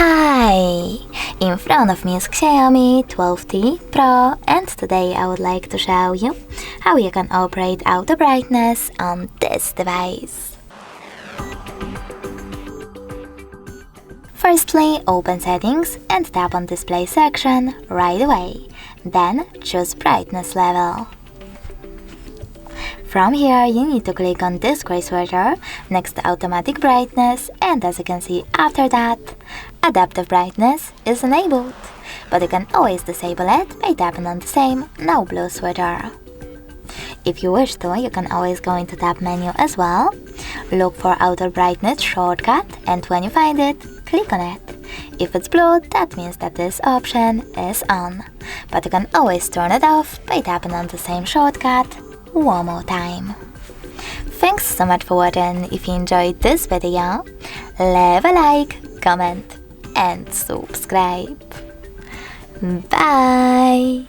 Hi! In front of me is XIAOMI 12T Pro, and today I would like to show you how you can operate auto brightness on this device. Firstly, open Settings and tap on Display section right away. Then choose Brightness level. From here, you need to click on this gray sweater next to Automatic Brightness, and as you can see after that, Adaptive Brightness is enabled, but you can always disable it by tapping on the same No Blue sweater. If you wish to, you can always go into Tab menu as well, look for Auto Brightness shortcut, and when you find it, click on it. If it's blue, that means that this option is on, but you can always turn it off by tapping on the same shortcut one more time. Thanks so much for watching. If you enjoyed this video, leave a like, comment and subscribe. Bye!